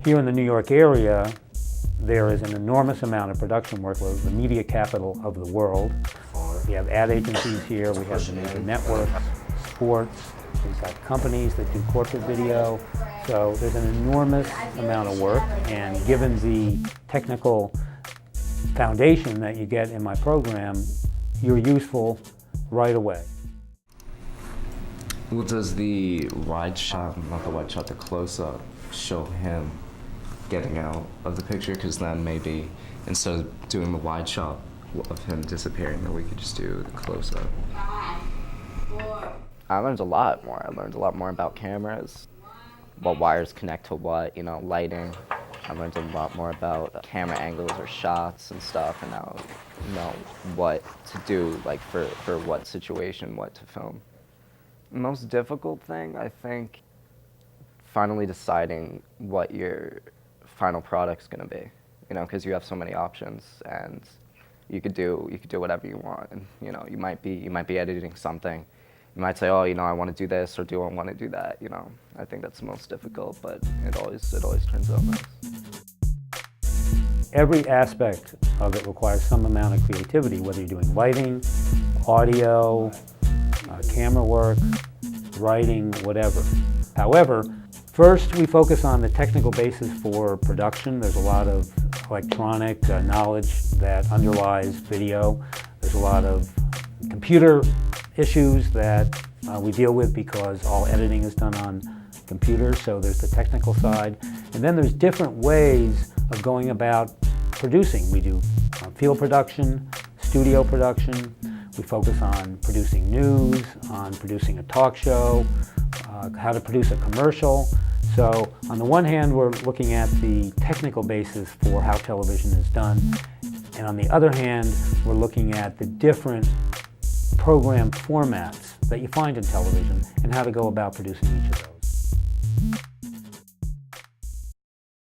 Here in the New York area, there is an enormous amount of production workload, the media capital of the world. We have ad agencies here, we have the major networks, sports, we've got companies that do corporate video. So there's an enormous amount of work, and given the technical foundation that you get in my program, you're useful right away. Well, does the wide shot, not the wide shot, the close-up, show him getting out of the picture? Because then maybe instead of doing the wide shot of him disappearing, then we could just do the close-up. I learned a lot more. I learned a lot more about cameras, what wires connect to what, lighting. I learned a lot more about camera angles or shots and stuff, and now know what to do, like for what situation, what to film. The most difficult thing, I think, finally deciding what your final product's gonna be, because you have so many options, and you could do whatever you want, and you might be editing something. You might say, oh, I want to do this, or do I want to do that? I think that's the most difficult, but it always turns out nice. Every aspect of it requires some amount of creativity, whether you're doing lighting, audio, camera work, writing, whatever. However, first we focus on the technical basis for production. There's a lot of electronic knowledge that underlies video. There's a lot of computer issues that we deal with because all editing is done on computers, so there's the technical side. And then there's different ways of going about producing. We do field production, studio production. We focus on producing news, on producing a talk show, how to produce a commercial. So on the one hand, we're looking at the technical basis for how television is done. And on the other hand, we're looking at the different program formats that you find in television and how to go about producing each of those.